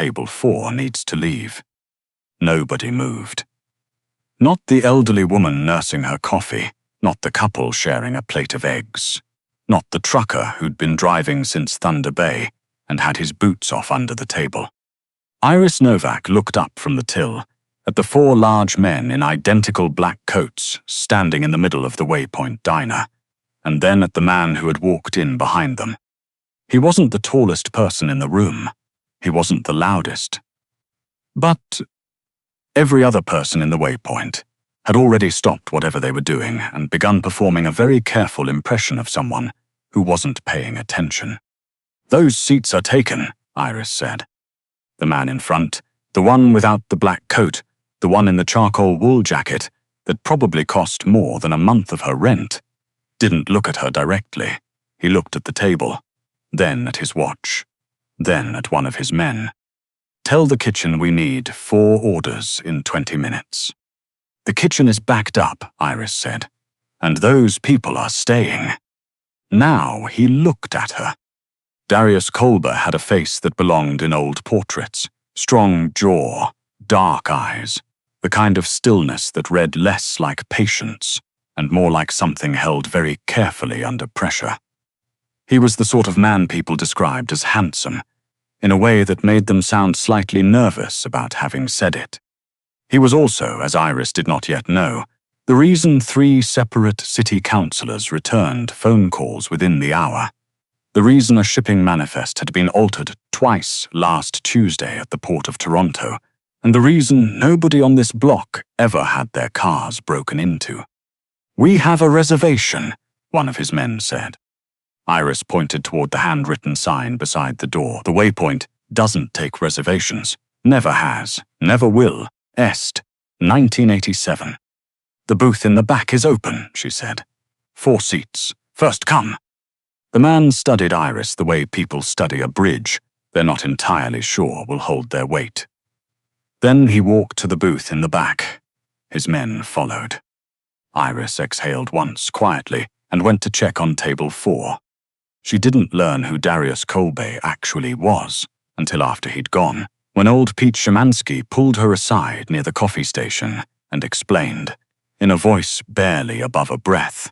table 4 needs to leave. Nobody moved. Not the elderly woman nursing her coffee, not the couple sharing a plate of eggs, not the trucker who'd been driving since Thunder Bay and had his boots off under the table. Iris Novak looked up from the till at the 4 large men in identical black coats standing in the middle of the Waypoint diner, and then at the man who had walked in behind them. He wasn't the tallest person in the room. He wasn't the loudest. But every other person in the Waypoint had already stopped whatever they were doing and begun performing a very careful impression of someone who wasn't paying attention. "Those seats are taken," Iris said. The man in front, the one without the black coat, the one in the charcoal wool jacket that probably cost more than a month of her rent, didn't look at her directly. He looked at the table, then at his watch, then at one of his men. "Tell the kitchen we need 4 orders in 20 minutes. "The kitchen is backed up," Iris said, "and those people are staying." Now he looked at her. Darius Kolber had a face that belonged in old portraits. Strong jaw, dark eyes, the kind of stillness that read less like patience and more like something held very carefully under pressure. He was the sort of man people described as handsome, in a way that made them sound slightly nervous about having said it. He was also, as Iris did not yet know, the reason 3 separate city councillors returned phone calls within the hour, the reason a shipping manifest had been altered twice last Tuesday at the port of Toronto, and the reason nobody on this block ever had their cars broken into. "We have a reservation," one of his men said. Iris pointed toward the handwritten sign beside the door. "The Waypoint doesn't take reservations. Never has. Never will. Est. 1987. "The booth in the back is open," she said. 4 seats. First come." The man studied Iris the way people study a bridge they're not entirely sure will hold their weight. Then he walked to the booth in the back. His men followed. Iris exhaled once quietly and went to check on table 4. She didn't learn who Darius Kolbe actually was until after he'd gone, when old Pete Szymanski pulled her aside near the coffee station and explained, in a voice barely above a breath,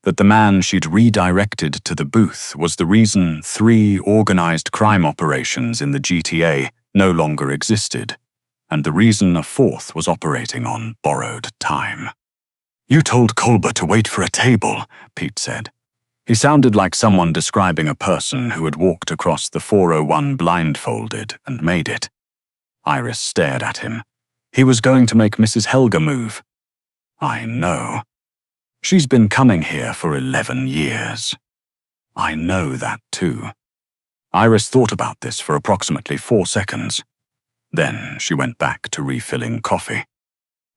that the man she'd redirected to the booth was the reason 3 organized crime operations in the GTA no longer existed, and the reason a 4th was operating on borrowed time. "You told Kolber to wait for a table," Pete said. He sounded like someone describing a person who had walked across the 401 blindfolded and made it. Iris stared at him. He was going to make Mrs. Helga move. "I know. She's been coming here for 11 years. I know that too." Iris thought about this for approximately 4 seconds. Then she went back to refilling coffee.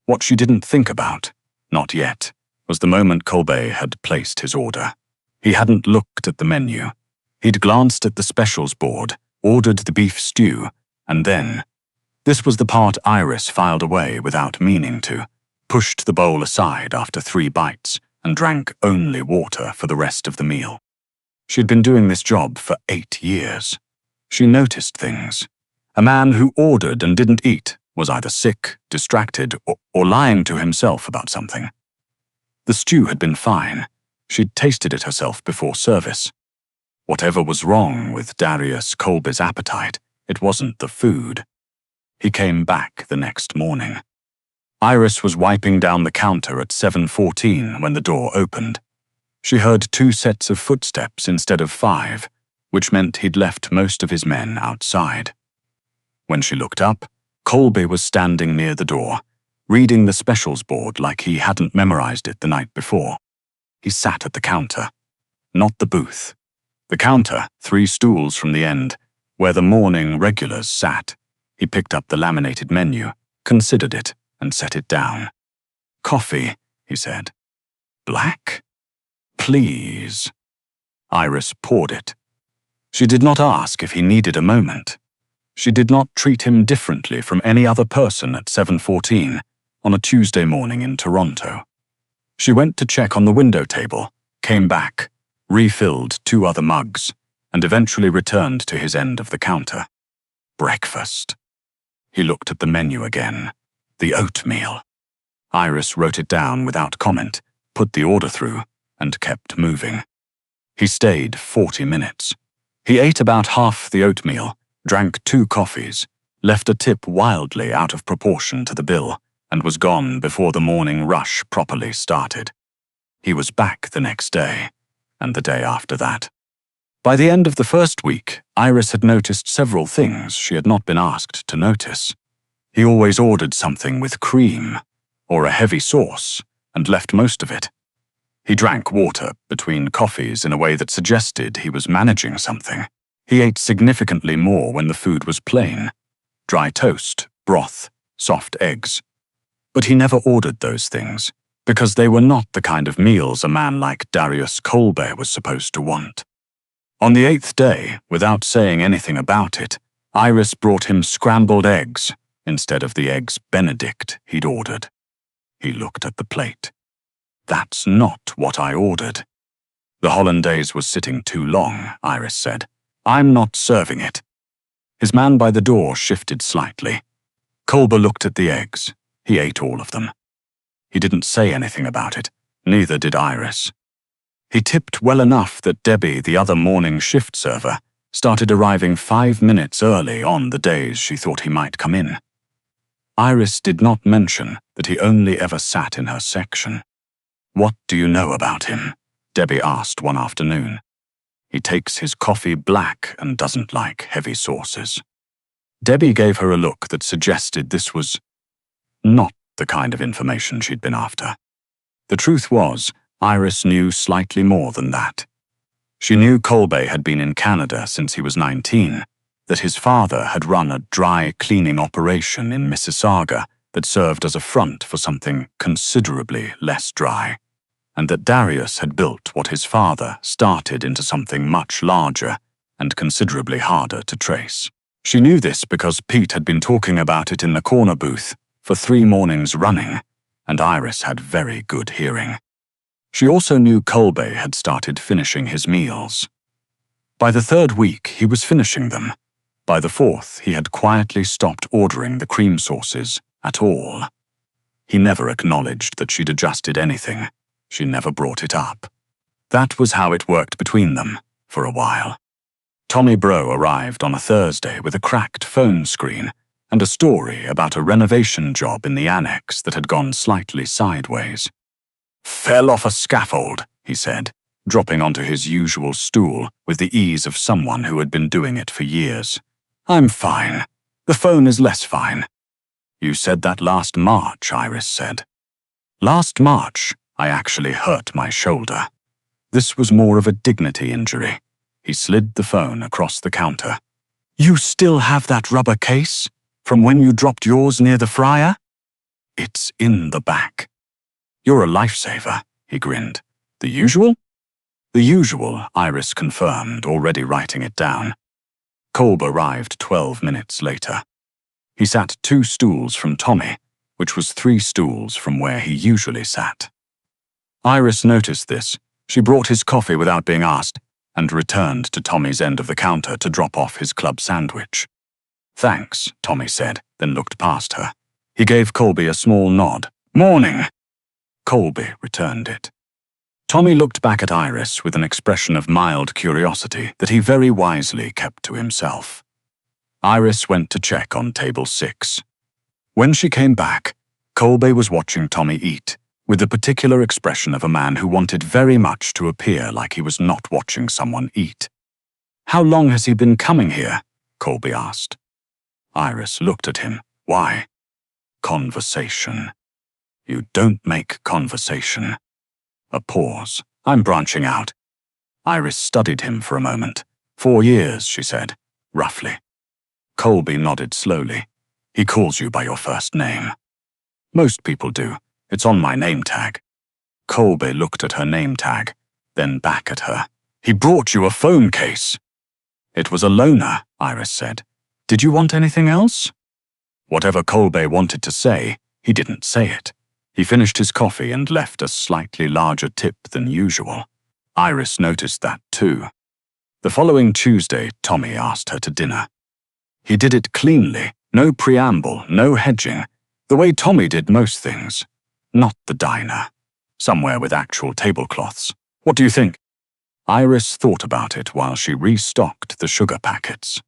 What she didn't think about, not yet, was the moment Kolbe had placed his order. He hadn't looked at the menu. He'd glanced at the specials board, ordered the beef stew, and then, this was the part Iris filed away without meaning to, pushed the bowl aside after 3 bites and drank only water for the rest of the meal. She'd been doing this job for 8 years. She noticed things. A man who ordered and didn't eat was either sick, distracted, or lying to himself about something. The stew had been fine. She'd tasted it herself before service. Whatever was wrong with Darius Kolbe's appetite, it wasn't the food. He came back the next morning. Iris was wiping down the counter at 7:14 when the door opened. She heard 2 sets of footsteps instead of 5, which meant he'd left most of his men outside. When she looked up, Kolbe was standing near the door, reading the specials board like he hadn't memorized it the night before. He sat at the counter, not the booth. The counter, 3 stools from the end, where the morning regulars sat. He picked up the laminated menu, considered it, and set it down. "Coffee," he said. "Black? Please." Iris poured it. She did not ask if he needed a moment. She did not treat him differently from any other person at 7:14 on a Tuesday morning in Toronto. She went to check on the window table, came back, refilled 2 other mugs, and eventually returned to his end of the counter. Breakfast. He looked at the menu again. The oatmeal. Iris wrote it down without comment, put the order through, and kept moving. He stayed 40 minutes. He ate about half the oatmeal, drank 2 coffees, left a tip wildly out of proportion to the bill, and was gone before the morning rush properly started. He was back the next day, and the day after that. By the end of the first week, Iris had noticed several things she had not been asked to notice. He always ordered something with cream, or a heavy sauce, and left most of it. He drank water between coffees in a way that suggested he was managing something. He ate significantly more when the food was plain. Dry toast, broth, soft eggs. But he never ordered those things, because they were not the kind of meals a man like Darius Colbert was supposed to want. On the 8th day, without saying anything about it, Iris brought him scrambled eggs instead of the eggs Benedict he'd ordered. He looked at the plate. That's not what I ordered. The hollandaise was sitting too long, Iris said. I'm not serving it. His man by the door shifted slightly. Colbert looked at the eggs. He ate all of them. He didn't say anything about it. Neither did Iris. He tipped well enough that Debbie, the other morning shift server, started arriving 5 minutes early on the days she thought he might come in. Iris did not mention that he only ever sat in her section. What do you know about him? Debbie asked one afternoon. He takes his coffee black and doesn't like heavy sauces. Debbie gave her a look that suggested this was not the kind of information she'd been after. The truth was, Iris knew slightly more than that. She knew Colbert had been in Canada since he was 19, that his father had run a dry cleaning operation in Mississauga that served as a front for something considerably less dry, and that Darius had built what his father started into something much larger and considerably harder to trace. She knew this because Pete had been talking about it in the corner booth for 3 mornings running, and Iris had very good hearing. She also knew Colbert had started finishing his meals. By the 3rd week, he was finishing them. By the 4th, he had quietly stopped ordering the cream sauces at all. He never acknowledged that she'd adjusted anything. She never brought it up. That was how it worked between them, for a while. Tommy Bro arrived on a Thursday with a cracked phone screen and a story about a renovation job in the annex that had gone slightly sideways. Fell off a scaffold, he said, dropping onto his usual stool with the ease of someone who had been doing it for years. I'm fine. The phone is less fine. You said that last March, Iris said. Last March, I actually hurt my shoulder. This was more of a dignity injury. He slid the phone across the counter. You still have that rubber case? From when you dropped yours near the fryer? It's in the back. You're a lifesaver, he grinned. The usual? The usual, Iris confirmed, already writing it down. Kolb arrived 12 minutes later. He sat 2 stools from Tommy, which was 3 stools from where he usually sat. Iris noticed this. She brought his coffee without being asked and returned to Tommy's end of the counter to drop off his club sandwich. Thanks, Tommy said, then looked past her. He gave Colby a small nod. Morning. Colby returned it. Tommy looked back at Iris with an expression of mild curiosity that he very wisely kept to himself. Iris went to check on table 6. When she came back, Colby was watching Tommy eat, with the particular expression of a man who wanted very much to appear like he was not watching someone eat. How long has he been coming here? Colby asked. Iris looked at him. Why? Conversation. You don't make conversation. A pause. I'm branching out. Iris studied him for a moment. 4 years, she said, roughly. Colby nodded slowly. He calls you by your first name. Most people do. It's on my name tag. Colby looked at her name tag, then back at her. He brought you a phone case. It was a loaner, Iris said. Did you want anything else? Whatever Colby wanted to say, he didn't say it. He finished his coffee and left a slightly larger tip than usual. Iris noticed that too. The following Tuesday, Tommy asked her to dinner. He did it cleanly, no preamble, no hedging, the way Tommy did most things. Not the diner. Somewhere with actual tablecloths. What do you think? Iris thought about it while she restocked the sugar packets.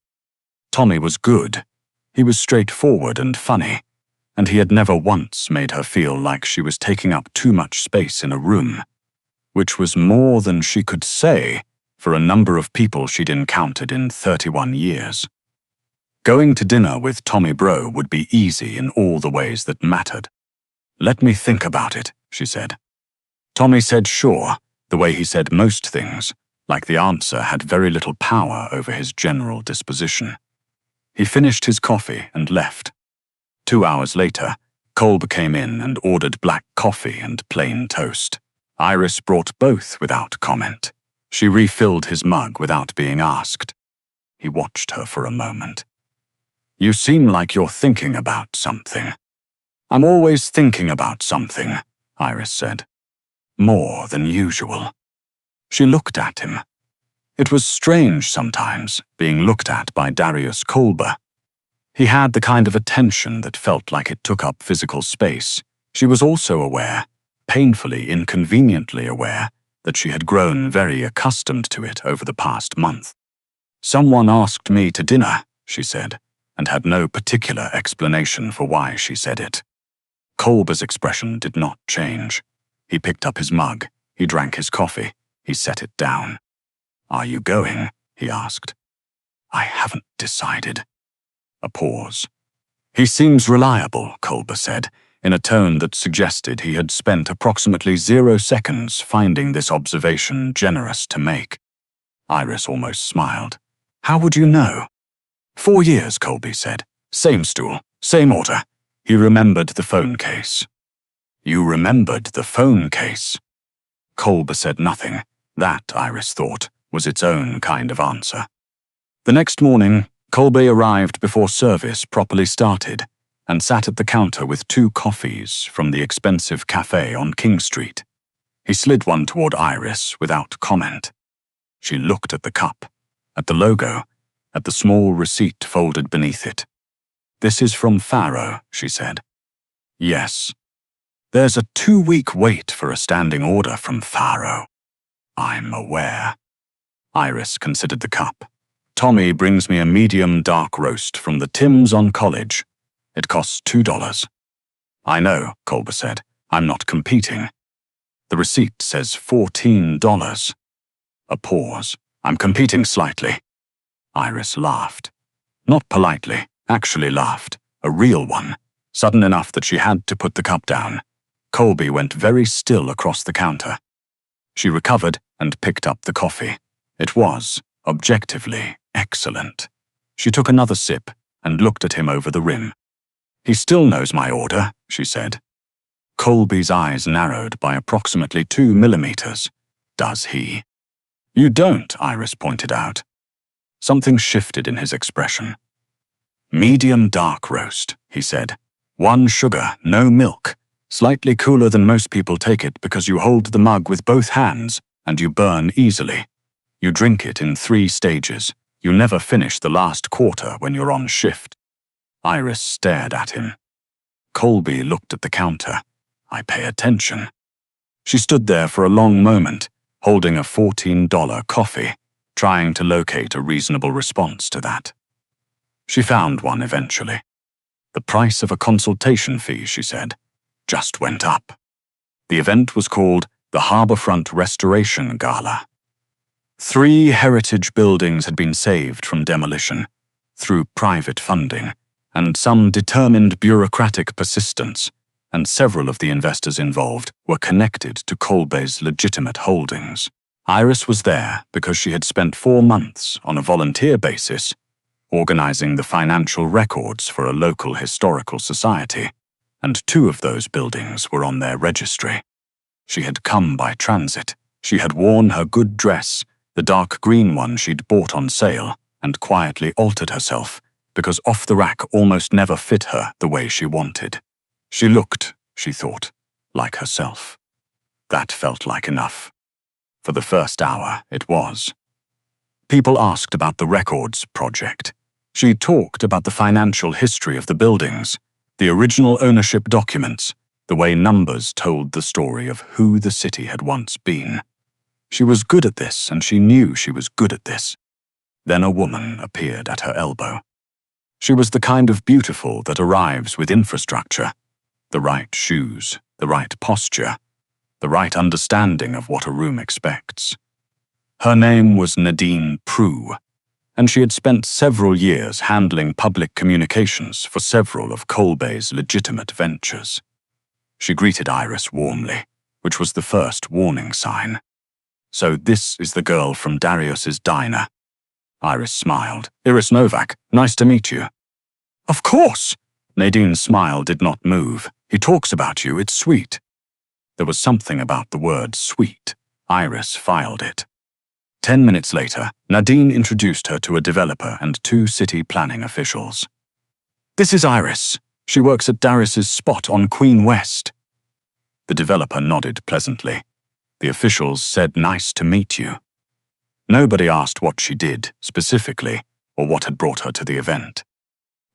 Tommy was good. He was straightforward and funny, and he had never once made her feel like she was taking up too much space in a room, which was more than she could say for a number of people she'd encountered in 31 years. Going to dinner with Tommy Bro would be easy in all the ways that mattered. "Let me think about it," she said. Tommy said sure, the way he said most things, like the answer had very little power over his general disposition. He finished his coffee and left. 2 hours later, Kolber came in and ordered black coffee and plain toast. Iris brought both without comment. She refilled his mug without being asked. He watched her for a moment. "You seem like you're thinking about something." "I'm always thinking about something," Iris said. "More than usual." She looked at him. It was strange sometimes, being looked at by Darius Kolber. He had the kind of attention that felt like it took up physical space. She was also aware, painfully, inconveniently aware, that she had grown very accustomed to it over the past month. "Someone asked me to dinner," she said, and had no particular explanation for why she said it. Kolber's expression did not change. He picked up his mug, he drank his coffee, he set it down. "Are you going?" he asked. "I haven't decided." A pause. "He seems reliable," Kolber said, in a tone that suggested he had spent approximately 0 seconds finding this observation generous to make. Iris almost smiled. "How would you know?" 4 years, Colby said. "Same stool, same order." He remembered the phone case. "You remembered the phone case?" Kolber said nothing. That, Iris thought, was its own kind of answer. The next morning, Kolbe arrived before service properly started and sat at the counter with 2 coffees from the expensive cafe on King Street. He slid one toward Iris without comment. She looked at the cup, at the logo, at the small receipt folded beneath it. "This is from Faro," she said. "Yes. There's a 2-week wait for a standing order from Faro." "I'm aware." Iris considered the cup. "Tommy brings me a medium dark roast from the Tim's on College. It costs $2. "I know," Kolber said. "I'm not competing." "The receipt says $14. A pause. "I'm competing slightly." Iris laughed. Not politely, actually laughed. A real one. Sudden enough that she had to put the cup down. Colby went very still across the counter. She recovered and picked up the coffee. It was, objectively, excellent. She took another sip and looked at him over the rim. "He still knows my order," she said. Colby's eyes narrowed by approximately 2 millimeters. "Does he?" "You don't," Iris pointed out. Something shifted in his expression. "Medium dark roast," he said. "1 sugar, no milk. Slightly cooler than most people take it because you hold the mug with both hands and you burn easily. You drink it in 3 stages. You never finish the last quarter when you're on shift." Iris stared at him. Colby looked at the counter. "I pay attention." She stood there for a long moment, holding a $14 coffee, trying to locate a reasonable response to that. She found one eventually. "The price of a consultation fee," she said, "just went up." The event was called the Harborfront Restoration Gala. 3 heritage buildings had been saved from demolition through private funding and some determined bureaucratic persistence, and several of the investors involved were connected to Kolbe's legitimate holdings. Iris was there because she had spent 4 months on a volunteer basis organizing the financial records for a local historical society, and 2 of those buildings were on their registry. She had come by transit. She had worn her good dress, the dark green one she'd bought on sale, and quietly altered herself, because off-the-rack almost never fit her the way she wanted. She looked, she thought, like herself. That felt like enough. For the first hour, it was. People asked about the records project. She talked about the financial history of the buildings, the original ownership documents, the way numbers told the story of who the city had once been. She was good at this, and she knew she was good at this. Then a woman appeared at her elbow. She was the kind of beautiful that arrives with infrastructure, the right shoes, the right posture, the right understanding of what a room expects. Her name was Nadine Prue, and she had spent several years handling public communications for several of Colby's legitimate ventures. She greeted Iris warmly, which was the first warning sign. "So this is the girl from Darius's diner." Iris smiled. "Iris Novak, nice to meet you." "Of course!" Nadine's smile did not move. "He talks about you, it's sweet." There was something about the word sweet. Iris filed it. 10 minutes later, Nadine introduced her to a developer and 2 city planning officials. "This is Iris. She works at Darius's spot on Queen West." The developer nodded pleasantly. The officials said, "Nice to meet you." Nobody asked what she did, specifically, or what had brought her to the event.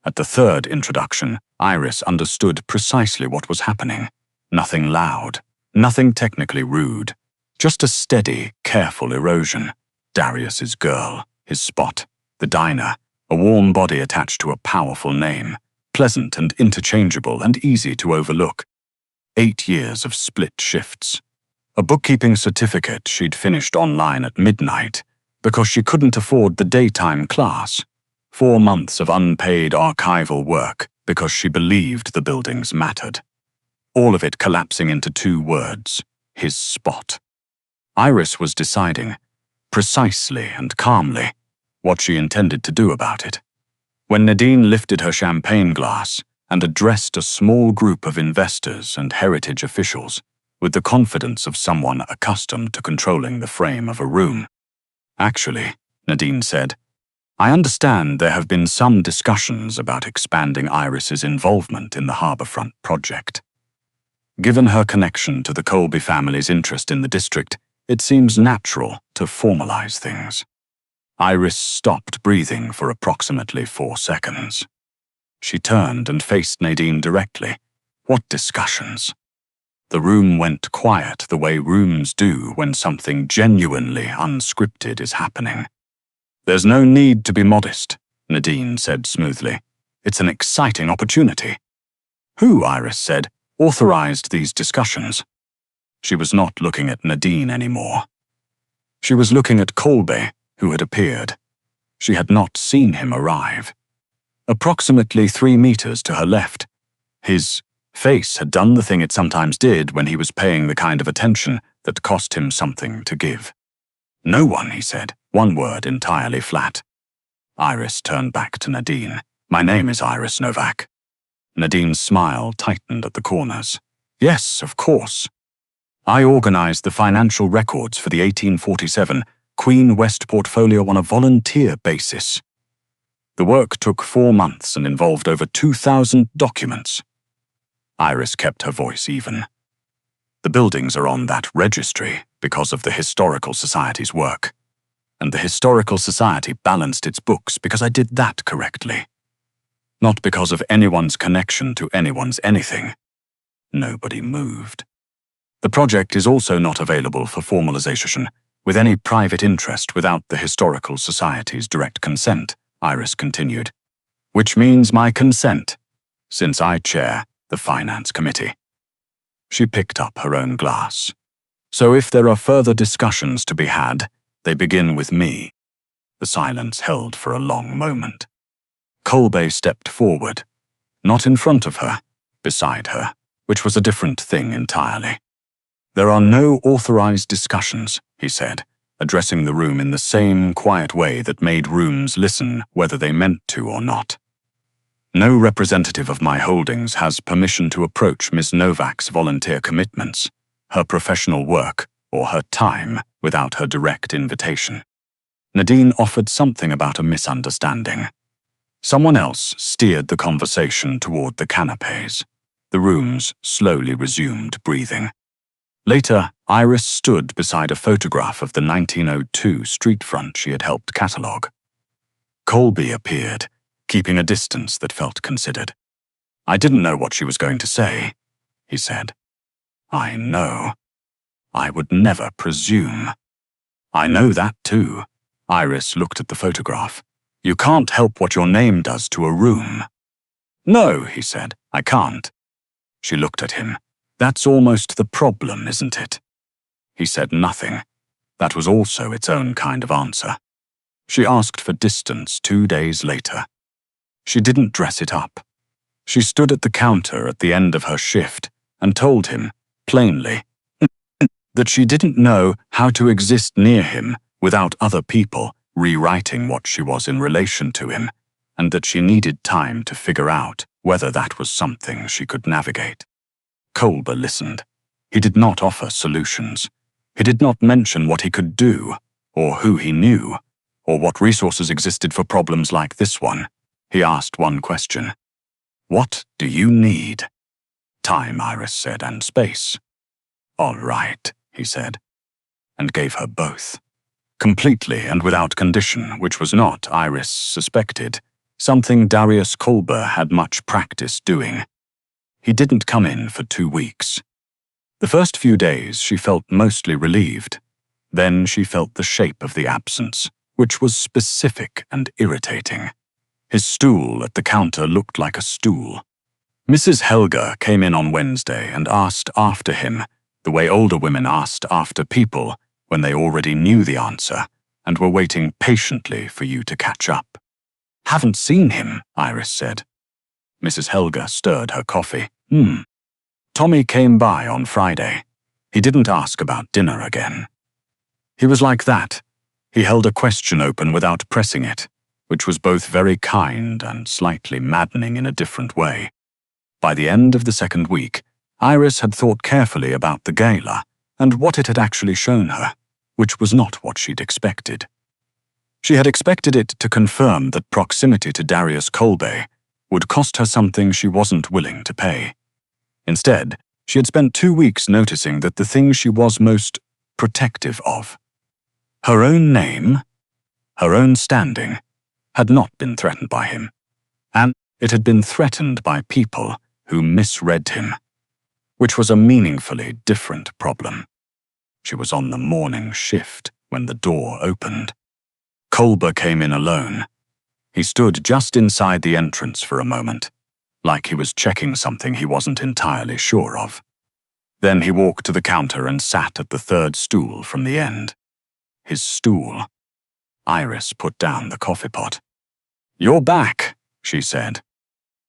At the third introduction, Iris understood precisely what was happening. Nothing loud, nothing technically rude, just a steady, careful erosion. Darius's girl, his spot, the diner, a warm body attached to a powerful name, pleasant and interchangeable and easy to overlook. 8 years of split shifts. A bookkeeping certificate she'd finished online at midnight because she couldn't afford the daytime class. 4 months of unpaid archival work because she believed the buildings mattered. All of it collapsing into 2 words: his spot. Iris was deciding, precisely and calmly, what she intended to do about it. When Nadine lifted her champagne glass and addressed a small group of investors and heritage officials with the confidence of someone accustomed to controlling the frame of a room. "Actually," Nadine said, "I understand there have been some discussions about expanding Iris's involvement in the harborfront project. Given her connection to the Colby family's interest in the district, it seems natural to formalize things." Iris stopped breathing for approximately 4 seconds. She turned and faced Nadine directly. What discussions? The room went quiet the way rooms do when something genuinely unscripted is happening. "There's no need to be modest," Nadine said smoothly. "It's an exciting opportunity." "Who," Iris said, "authorized these discussions?" She was not looking at Nadine anymore. She was looking at Colby, who had appeared. She had not seen him arrive. Approximately 3 meters to her left, his face had done the thing it sometimes did when he was paying the kind of attention that cost him something to give. "No one," he said, one word entirely flat. Iris turned back to Nadine. "My name is Iris Novak." Nadine's smile tightened at the corners. "Yes, of course. I organized the financial records for the 1847 Queen West portfolio on a volunteer basis. The work took 4 months and involved over 2,000 documents." Iris kept her voice even. "The buildings are on that registry because of the Historical Society's work. And the Historical Society balanced its books because I did that correctly. Not because of anyone's connection to anyone's anything." Nobody moved. "The project is also not available for formalization with any private interest without the Historical Society's direct consent," Iris continued. "Which means my consent, since I chair the Finance Committee." She picked up her own glass. "So if there are further discussions to be had, they begin with me." The silence held for a long moment. Colby stepped forward, not in front of her, beside her, which was a different thing entirely. "There are no authorized discussions," he said, addressing the room in the same quiet way that made rooms listen whether they meant to or not. "No representative of my holdings has permission to approach Ms. Novak's volunteer commitments, her professional work, or her time without her direct invitation." Nadine offered something about a misunderstanding. Someone else steered the conversation toward the canapes. The rooms slowly resumed breathing. Later, Iris stood beside a photograph of the 1902 street front she had helped catalogue. Colby appeared, keeping a distance that felt considered. "I didn't know what she was going to say," he said. "I know. I would never presume." "I know that too." Iris looked at the photograph. "You can't help what your name does to a room." "No," he said, "I can't." She looked at him. "That's almost the problem, isn't it?" He said nothing. That was also its own kind of answer. She asked for distance 2 days later. She didn't dress it up. She stood at the counter at the end of her shift and told him, plainly, that she didn't know how to exist near him without other people rewriting what she was in relation to him, and that she needed time to figure out whether that was something she could navigate. Kolber listened. He did not offer solutions. He did not mention what he could do, or who he knew, or what resources existed for problems like this one. He asked one question. "What do you need?" "Time," Iris said, "and space." "All right," he said, and gave her both. Completely and without condition, which was not, Iris suspected, something Darius Kolber had much practice doing. He didn't come in for 2 weeks. The first few days she felt mostly relieved. Then she felt the shape of the absence, which was specific and irritating. His stool at the counter looked like a stool. Mrs. Helga came in on Wednesday and asked after him, the way older women asked after people when they already knew the answer and were waiting patiently for you to catch up. "Haven't seen him," Iris said. Mrs. Helga stirred her coffee. Tommy came by on Friday. He didn't ask about dinner again. He was like that. He held a question open without pressing it, which was both very kind and slightly maddening in a different way. By the end of the second week, Iris had thought carefully about the gala and what it had actually shown her, which was not what she'd expected. She had expected it to confirm that proximity to Darius Kolbe would cost her something she wasn't willing to pay. Instead, she had spent 2 weeks noticing that the thing she was most protective of, her own name, her own standing, had not been threatened by him, and it had been threatened by people who misread him, which was a meaningfully different problem. She was on the morning shift when the door opened. Kolber came in alone. He stood just inside the entrance for a moment, like he was checking something he wasn't entirely sure of. Then he walked to the counter and sat at the third stool from the end. His stool. Iris put down the coffee pot. "You're back," she said.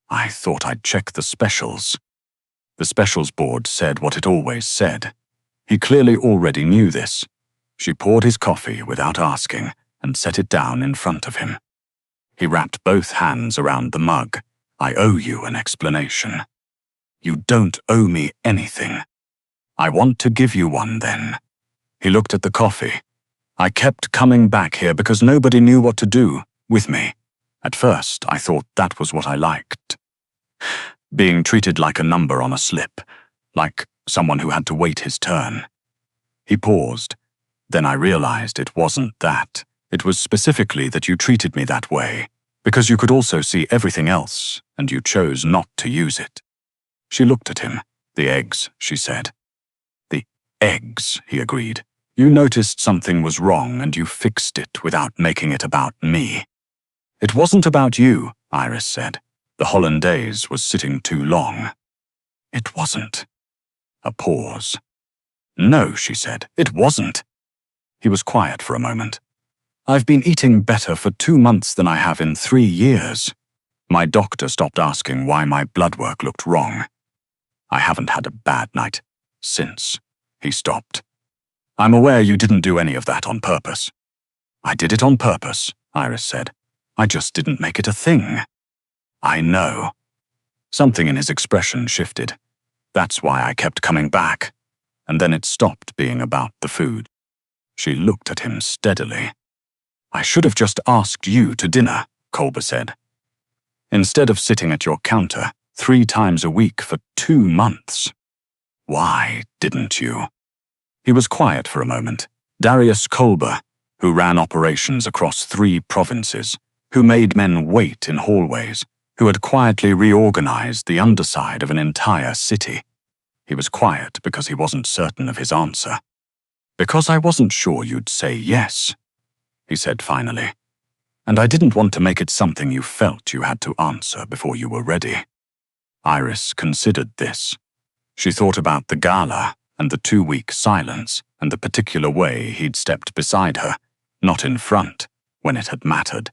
"I thought I'd check the specials." The specials board said what it always said. He clearly already knew this. She poured his coffee without asking and set it down in front of him. He wrapped both hands around the mug. "I owe you an explanation." "You don't owe me anything." "I want to give you one then." He looked at the coffee. "I kept coming back here because nobody knew what to do with me. At first, I thought that was what I liked. Being treated like a number on a slip, like someone who had to wait his turn." He paused. "Then I realized it wasn't that. It was specifically that you treated me that way, because you could also see everything else, and you chose not to use it." She looked at him. "The eggs," she said. "The eggs," he agreed. "You noticed something was wrong and you fixed it without making it about me." "It wasn't about you," Iris said. "The hollandaise was sitting too long." "It wasn't." A pause. "No," she said, "it wasn't." He was quiet for a moment. "I've been eating better for 2 months than I have in 3 years. My doctor stopped asking why my blood work looked wrong. I haven't had a bad night since." He stopped. "I'm aware you didn't do any of that on purpose." "I did it on purpose," Iris said. "I just didn't make it a thing." "I know." Something in his expression shifted. "That's why I kept coming back." And then it stopped being about the food. She looked at him steadily. "I should have just asked you to dinner," Kolber said. "Instead of sitting at your counter 3 times a week for 2 months. Why didn't you?" He was quiet for a moment. Darius Kolber, who ran operations across 3 provinces, who made men wait in hallways, who had quietly reorganized the underside of an entire city. He was quiet because he wasn't certain of his answer. "Because I wasn't sure you'd say yes," he said finally. "And I didn't want to make it something you felt you had to answer before you were ready." Iris considered this. She thought about the gala and the 2-week silence and the particular way he'd stepped beside her, not in front, when it had mattered.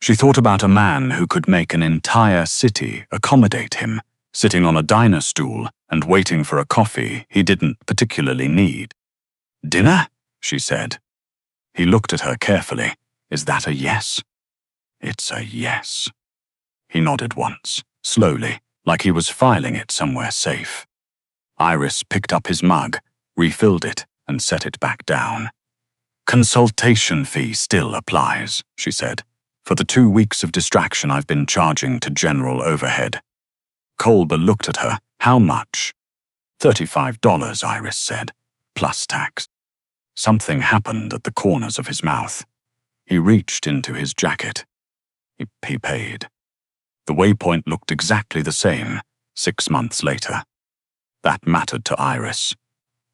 She thought about a man who could make an entire city accommodate him, sitting on a diner stool and waiting for a coffee he didn't particularly need. "Dinner?" she said. He looked at her carefully. "Is that a yes?" "It's a yes." He nodded once, slowly, like he was filing it somewhere safe. Iris picked up his mug, refilled it, and set it back down. "Consultation fee still applies," she said, "for the 2 weeks of distraction I've been charging to general overhead." Kolber looked at her. "How much?" $35, Iris said, plus tax. Something happened at the corners of his mouth. He reached into his jacket. He paid. The waypoint looked exactly the same, 6 months later. That mattered to Iris.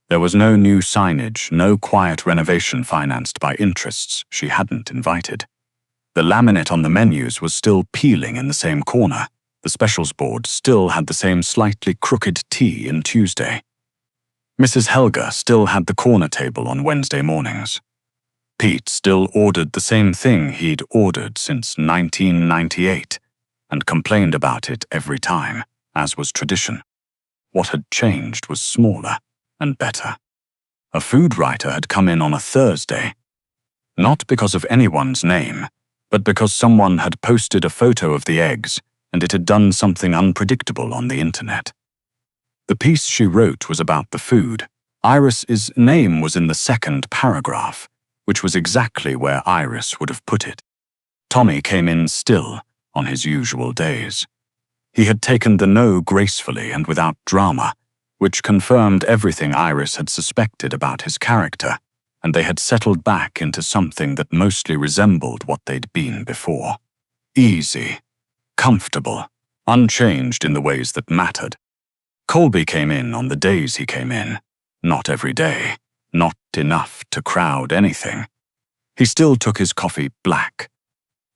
There was no new signage, no quiet renovation financed by interests she hadn't invited. The laminate on the menus was still peeling in the same corner. The specials board still had the same slightly crooked T in Tuesday. Mrs. Helga still had the corner table on Wednesday mornings. Pete still ordered the same thing he'd ordered since 1998, and complained about it every time, as was tradition. What had changed was smaller and better. A food writer had come in on a Thursday, not because of anyone's name, but because someone had posted a photo of the eggs and it had done something unpredictable on the internet. The piece she wrote was about the food. Iris's name was in the second paragraph, which was exactly where Iris would have put it. Tommy came in still, on his usual days. He had taken the no gracefully and without drama, which confirmed everything Iris had suspected about his character, and they had settled back into something that mostly resembled what they'd been before. Easy, comfortable, unchanged in the ways that mattered. Colby came in on the days he came in, not every day, not enough to crowd anything. He still took his coffee black.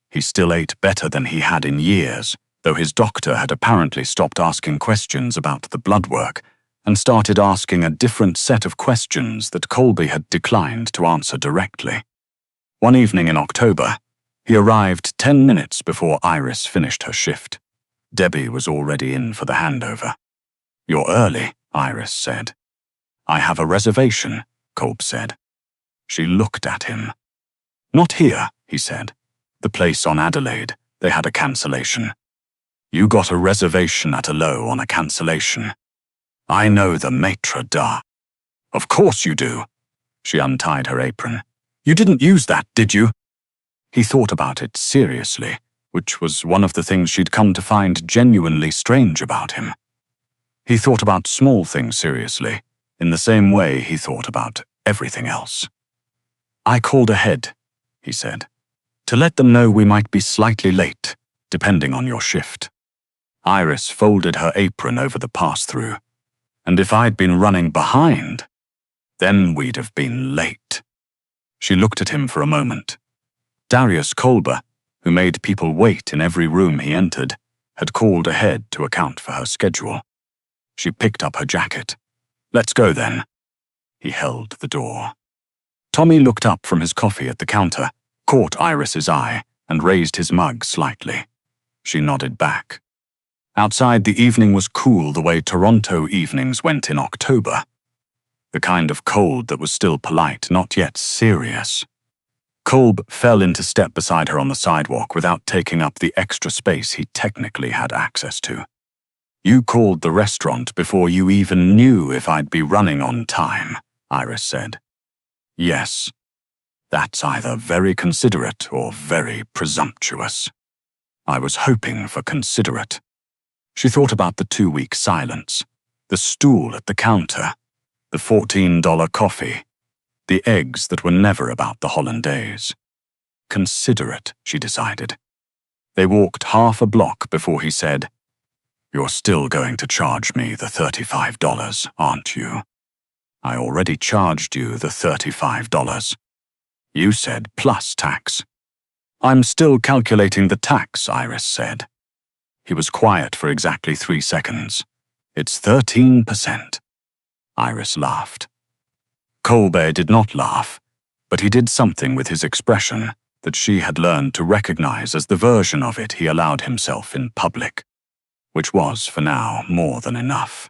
He still ate better than he had in years, though his doctor had apparently stopped asking questions about the blood work and started asking a different set of questions that Colby had declined to answer directly. One evening in October, he arrived 10 minutes before Iris finished her shift. Debbie was already in for the handover. "You're early," Iris said. "I have a reservation," Kolb said. She looked at him. "Not here," he said. "The place on Adelaide. They had a cancellation." "You got a reservation at a low on a cancellation." "I know the maitre d'." "Of course you do." She untied her apron. "You didn't use that, did you?" He thought about it seriously, which was one of the things she'd come to find genuinely strange about him. He thought about small things seriously, in the same way he thought about everything else. "I called ahead," he said, "to let them know we might be slightly late, depending on your shift." Iris folded her apron over the pass-through. "And if I'd been running behind, then we'd have been late." She looked at him for a moment. Darius Kolber, who made people wait in every room he entered, had called ahead to account for her schedule. She picked up her jacket. "Let's go then." He held the door. Tommy looked up from his coffee at the counter, caught Iris's eye, and raised his mug slightly. She nodded back. Outside, the evening was cool the way Toronto evenings went in October. The kind of cold that was still polite, not yet serious. Kolb fell into step beside her on the sidewalk without taking up the extra space he technically had access to. "You called the restaurant before you even knew if I'd be running on time," Iris said. "Yes. That's either very considerate or very presumptuous." "I was hoping for considerate." She thought about the 2-week silence, the stool at the counter, the $14 coffee, the eggs that were never about the hollandaise. considerate, she decided. They walked half a block before he said, "You're still going to charge me the $35, aren't you?" "I already charged you the $35. You said plus tax." "I'm still calculating the tax," Iris said. He was quiet for exactly 3 seconds. "It's 13%. Iris laughed. Kolbe did not laugh, but he did something with his expression that she had learned to recognize as the version of it he allowed himself in public, which was, for now, more than enough.